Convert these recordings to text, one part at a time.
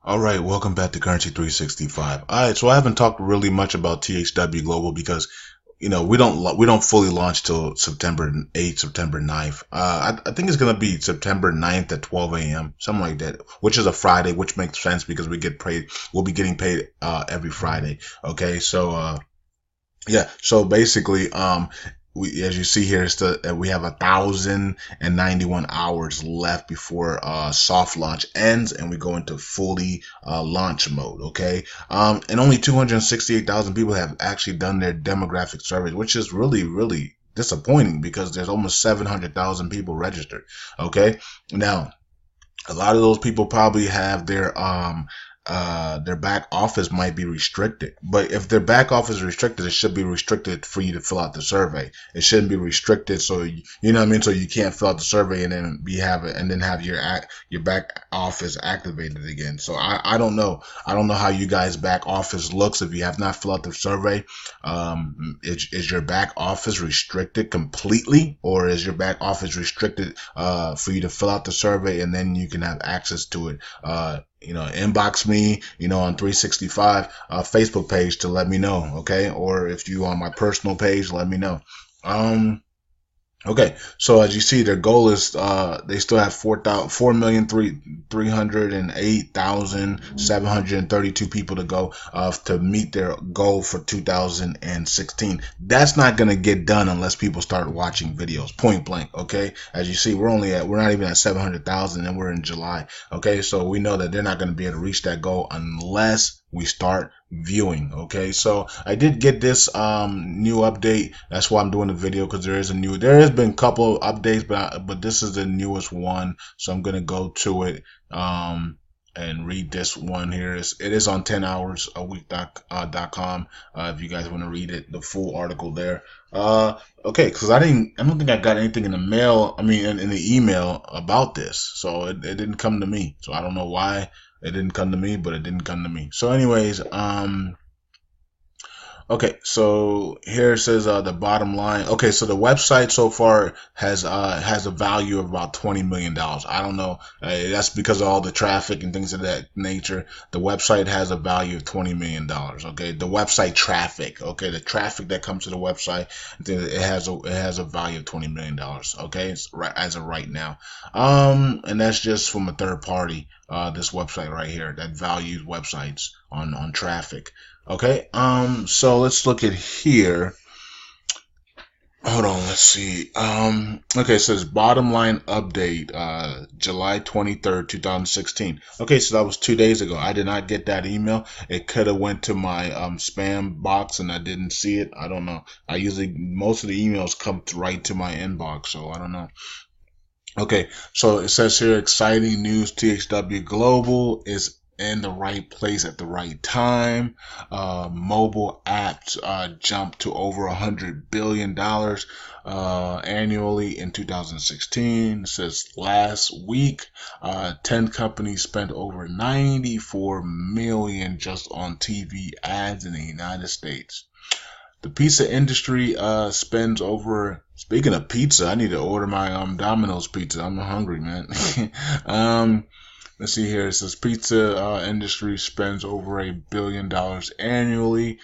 All right, welcome back to Currency 365. All right, so I haven't talked really much about THW Global because we don't fully launch till September 8th, September 9th. I think it's gonna be September 9th at 12 a.m. something like that, which is a Friday, which makes sense because we'll be getting paid every Friday. Okay, so yeah, so basically, as you see here, we have 1,091 hours left before soft launch ends, and we go into fully launch mode. Okay, and only 268,000 people have actually done their demographic surveys, which is really disappointing because there's almost 700,000 people registered. Okay, now a lot of those people probably have their back office might be restricted. But if their back office is restricted, it should be restricted for you to fill out the survey. It shouldn't be restricted so you know what I mean, so you can't fill out the survey and then have your back office activated again. So I don't know. I don't know how you guys back office looks if you have not filled out the survey. Is your back office restricted completely, or is your back office restricted for you to fill out the survey and then you can have access to it? Inbox me, on 365 Facebook page to let me know, okay? Or if you on my personal page, let me know. Okay, so as you see, their goal is they still have 4,308,732 people to go to meet their goal for 2016. That's not gonna get done unless people start watching videos. Point blank. Okay, as you see, we're not even at 700,000, and we're in July. Okay, so we know that they're not gonna be able to reach that goal unless we start viewing. Okay, so I did get this new update. That's why I'm doing the video, because there has been a couple of updates, but this is the newest one, so I'm gonna go to it and read this one here. It is on 10hoursAweek.com if you guys want to read it, the full article there. Okay, because I don't think I got anything in the mail, in the email about this, so it didn't come to me, so I don't know why it didn't come to me, but it didn't come to me. So anyways, okay, so here it says the bottom line. Okay, so the website so far has a value of about $20 million. I don't know. That's because of all the traffic and things of that nature. The website has a value of $20 million. Okay, the website traffic. Okay, the traffic that comes to the website, it has a value of $20 million. Okay, it's right as of right now. And that's just from a third party. This website right here that values websites on traffic. Okay, so let's look at here. Hold on, let's see. Okay, it says bottom line update, July 23rd, 2016. Okay, so that was 2 days ago. I did not get that email. It could have went to my spam box and I didn't see it. I don't know. Most of the emails come right to my inbox, so I don't know. Okay, so it says here, exciting news, THW Global is in the right place at the right time. Mobile apps jumped to over $100 billion annually in 2016. It says last week, 10 companies spent over $94 million just on TV ads in the United States. The pizza industry spends over. Speaking of pizza, I need to order my Domino's pizza. I'm hungry, man. Let's see here. It says pizza industry spends over $1 billion annually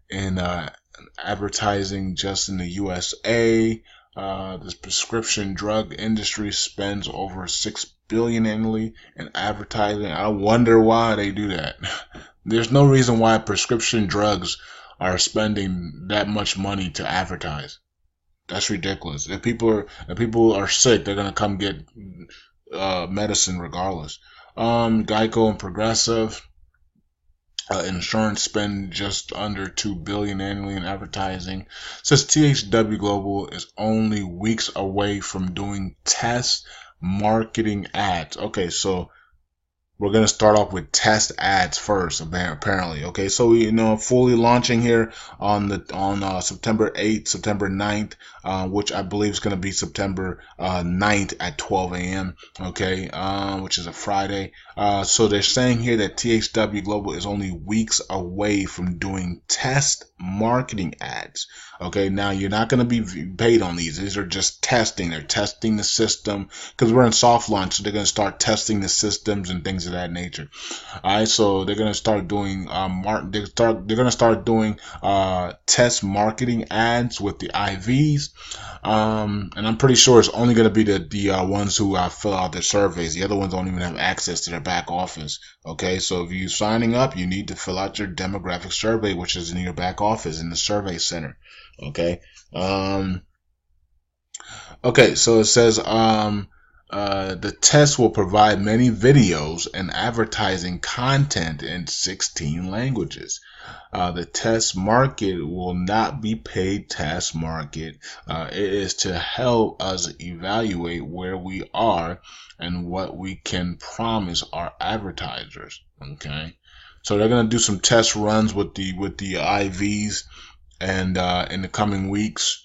in advertising just in the USA. The prescription drug industry spends over $6 billion annually in advertising. I wonder why they do that. There's no reason why prescription drugs are spending that much money to advertise. That's ridiculous. If people are sick, they're gonna come get medicine regardless. Geico and Progressive insurance spend just under $2 billion annually in advertising. Says THW Global is only weeks away from doing test marketing ads. Okay, so we're going to start off with test ads first, apparently. Okay, so fully launching here on September 8th, September 9th, which I believe is going to be September 9th at 12 a.m. Okay, which is a Friday. So they're saying here that THW Global is only weeks away from doing test marketing ads. Okay, now you're not going to be paid on these. These are just testing. They're testing the system because we're in soft launch, so they're going to start testing the systems and things of of that nature. All right, so they're gonna start doing they're gonna start doing test marketing ads with the IVs, and I'm pretty sure it's only gonna be the ones who fill out their surveys. The other ones don't even have access to their back office. Okay, so if you're signing up, you need to fill out your demographic survey, which is in your back office in the survey center. Okay. Okay, so it says the test will provide many videos and advertising content in 16 languages. The test market will not be paid test market. It is to help us evaluate where we are and what we can promise our advertisers. Okay, so they're gonna do some test runs with the IVs and in the coming weeks.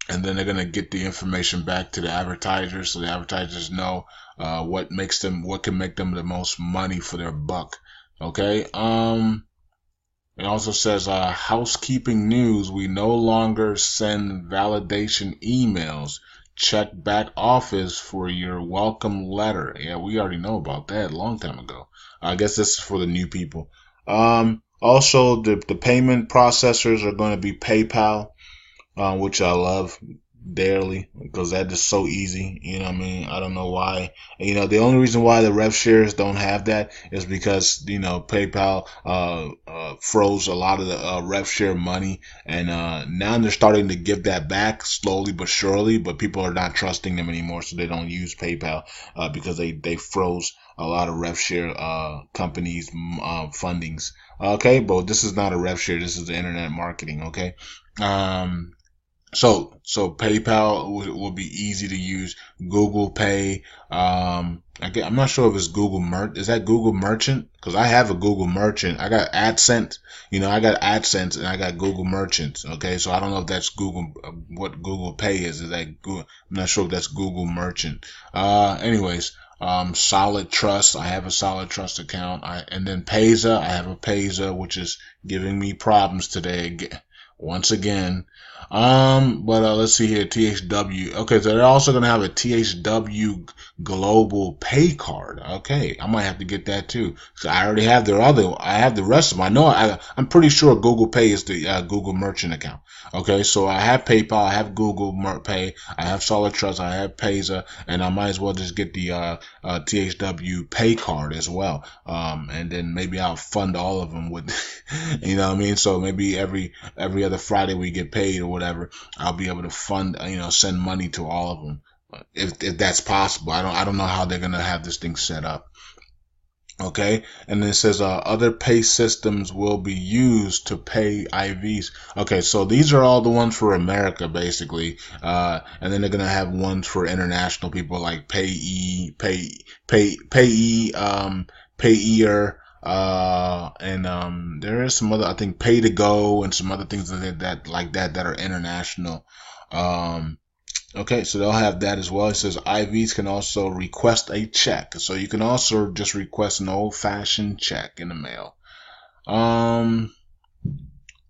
And then they're gonna get the information back to the advertisers, so the advertisers know what can make them the most money for their buck. Okay. It also says housekeeping news. We no longer send validation emails. Check back office for your welcome letter. Yeah, we already know about that a long time ago. I guess this is for the new people. Also, the payment processors are going to be PayPal. Which I love dearly because that is so easy. You know what I mean? I don't know why. You know, the only reason why the rev shares don't have that is because, you know, PayPal froze a lot of the rev share money, and now they're starting to give that back slowly but surely, but people are not trusting them anymore, so they don't use PayPal because they froze a lot of rev share companies fundings. Okay, but this is not a rev share, this is the internet marketing. Okay. So PayPal will be easy to use. Google Pay. I'm not sure if it's Google Merchant. Is that Google Merchant? Because I have a Google Merchant. I got AdSense. You know, I got AdSense and I got Google Merchants. Okay, so I don't know if that's Google. What Google Pay is? Is that Google? I'm not sure if that's Google Merchant. Anyways. Solid Trust. I have a Solid Trust account. And then Payza. I have a Payza, which is giving me problems today once again. But let's see here. THW. Okay, so they're also gonna have a THW Global Pay card. Okay, I might have to get that too. So I already have I have the rest of them. I know. I'm pretty sure Google Pay is the Google Merchant account. Okay, so I have PayPal, I have Google Pay, I have Solid Trust, I have Payza, and I might as well just get the THW Pay card as well. And then maybe I'll fund all of them with, you know what I mean? So maybe every other Friday we get paid or whatever, I'll be able to fund, you know, send money to all of them if that's possible. I don't know how they're gonna have this thing set up. Okay, and then it says other pay systems will be used to pay IVs. Okay, so these are all the ones for America basically, and then they're gonna have ones for international people like Payeer, and there is some other, I think Pay to Go and some other things that are international. Okay, so they'll have that as well. It says IVs can also request a check. So you can also just request an old-fashioned check in the mail.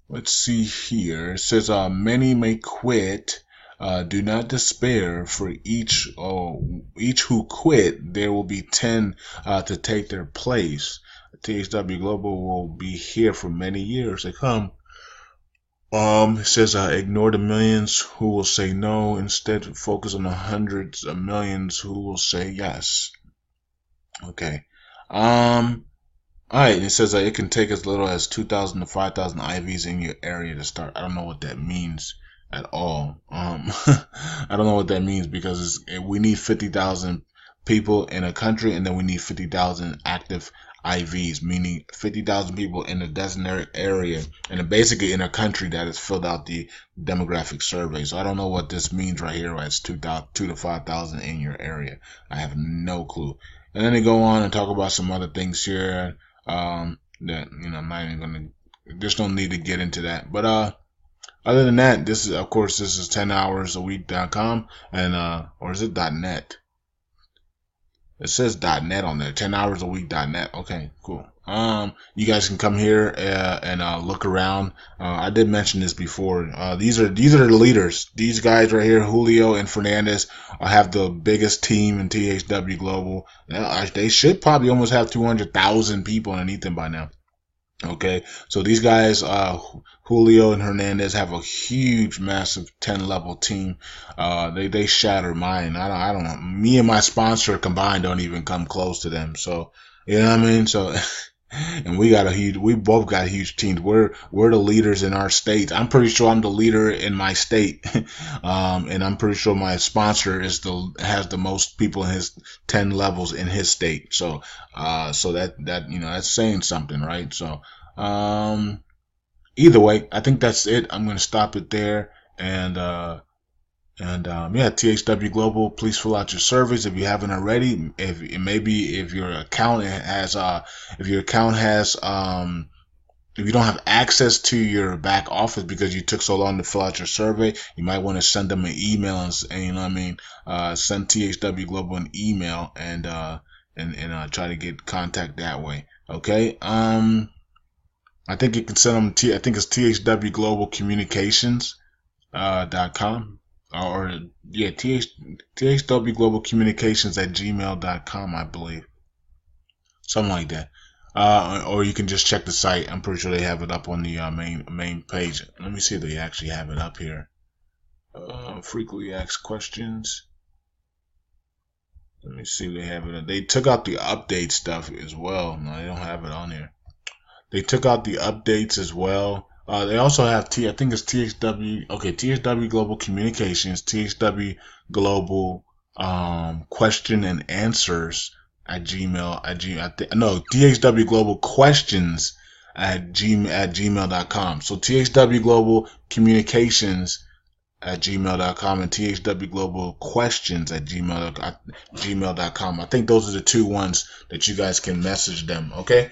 Let's see here. It says many may quit. Do not despair. For each who quit, there will be 10 to take their place. THW Global will be here for many years to come. It says ignore the millions who will say no, instead focus on the hundreds of millions who will say yes. Okay. Alright, it says it can take as little as 2,000 to 5,000 IVs in your area to start. I don't know what that means at all. I don't know what that means because we need 50,000 people in a country, and then we need 50,000 active IVs, meaning 50,000 people in a designated area, and basically in a country that has filled out the demographic survey. So I don't know what this means right here. Right? It's 2 to 5,000 in your area. I have no clue. And then they go on and talk about some other things here that, you know, I'm not even gonna. There's no need to get into that. But other than that, this is, of course, this is 10hoursAweek.com, and or is it .net? It says .net on there. 10 hours a week .net. Okay, cool. You guys can come here and look around. I did mention this before. These are the leaders. These guys right here, Julio and Fernandez, have the biggest team in THW Global. They should probably almost have 200,000 people underneath them by now. Okay, so these guys, Julio and Hernandez, have a huge, massive 10-level team. They shatter mine. I don't know. Me and my sponsor combined don't even come close to them. So, you know what I mean? So, and we both got huge teams. We're the leaders in our state. I'm pretty sure I'm the leader in my state. And I'm pretty sure my sponsor has the most people in his 10 levels in his state. So, so that that's saying something, right? So, either way, I think that's it. I'm going to stop it there. And yeah, THW Global, please fill out your surveys if you haven't already. If your account has if you don't have access to your back office because you took so long to fill out your survey, you might want to send them an email and you know what I mean, send THW Global an email and try to get contact that way. Okay. I think you can send them I think it's THWGlobalCommunications.com. Or yeah, THWGlobalCommunications@gmail.com, I believe, something like that. Or you can just check the site. I'm pretty sure they have it up on the main page. Let me see if they actually have it up here. Frequently asked questions. Let me see if they have it. They took out the update stuff as well. No, they don't have it on here. They took out the updates as well. They also have I think it's THW. Okay, THW Global Communications, THW Global question and answers at Gmail. No, THW Global questions at gmail.com. So THW Global Communications at gmail.com and THW Global questions at gmail.com. I think those are the two ones that you guys can message them. Okay.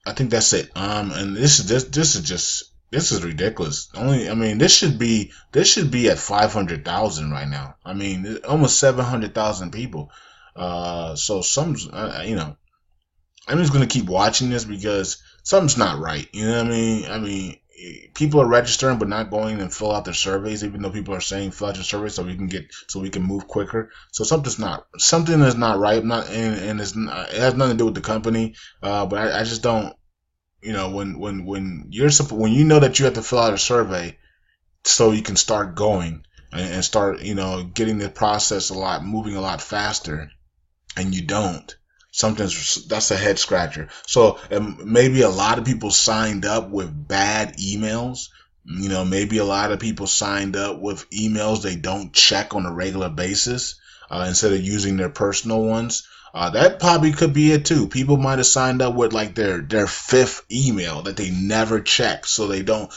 I think that's it. And this is ridiculous. This should be at 500,000 right now. I mean, almost 700,000 people. So I'm just gonna keep watching this because something's not right. You know what I mean? People are registering but not going and fill out their surveys, even though people are saying fill out your survey so we can move quicker. So something is not right. It has nothing to do with the company. But I just don't. When you know that you have to fill out a survey so you can start going and start getting the process moving a lot faster, and you don't. That's a head scratcher. So maybe a lot of people signed up with bad emails. Maybe a lot of people signed up with emails they don't check on a regular basis instead of using their personal ones. That probably could be it too. People might have signed up with like their fifth email that they never check, so they don't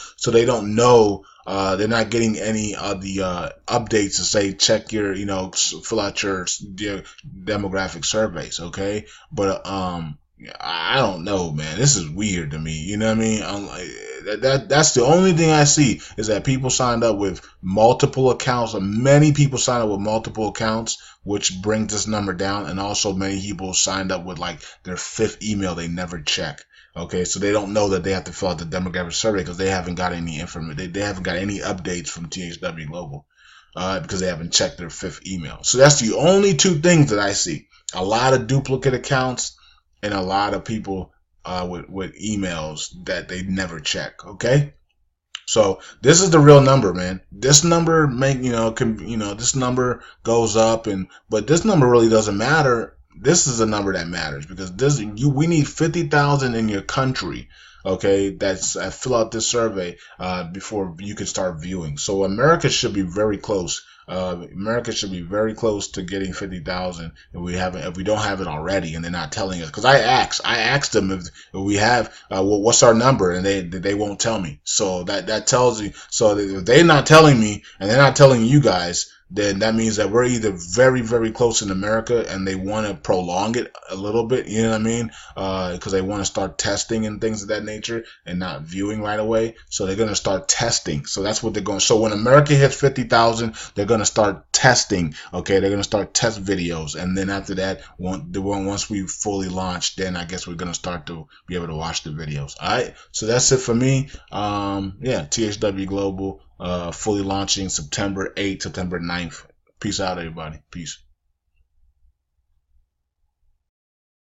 know. They're not getting any of the updates to say check your, fill out your demographic surveys, okay? But I don't know, man. This is weird to me. You know what I mean? I'm like, that's the only thing I see is that people signed up with multiple accounts. Many people signed up with multiple accounts, which brings this number down. And also many people signed up with like their fifth email they never check. Okay, so they don't know that they have to fill out the demographic survey because they haven't got any information. They haven't got any updates from THW Global because they haven't checked their fifth email. So that's the only two things that I see. A lot of duplicate accounts and a lot of people with emails that they never check. Okay, so this is the real number, man. This number this number goes up, but this number really doesn't matter. This is a number that matters because we need 50,000 in your country. Okay, that's fill out this survey before you can start viewing. So America should be very close. America should be very close to getting 50,000 if we don't have it already, and they're not telling us. Because I asked them if we have what's our number, and they won't tell me. So that tells you. So if they're not telling me, and they're not telling you guys, then that means that we're either very, very close in America and they want to prolong it a little bit, you know what I mean? Because they want to start testing and things of that nature and not viewing right away. So they're going to start testing. So that's what they're going. So when America hits 50,000, they're going to start testing. Okay, they're going to start test videos, and then after that, once we fully launch, then I guess we're going to start to be able to watch the videos. All right, so that's it for me. Yeah, THW Global fully launching September 8th, September 9th. Peace out, everybody. Peace.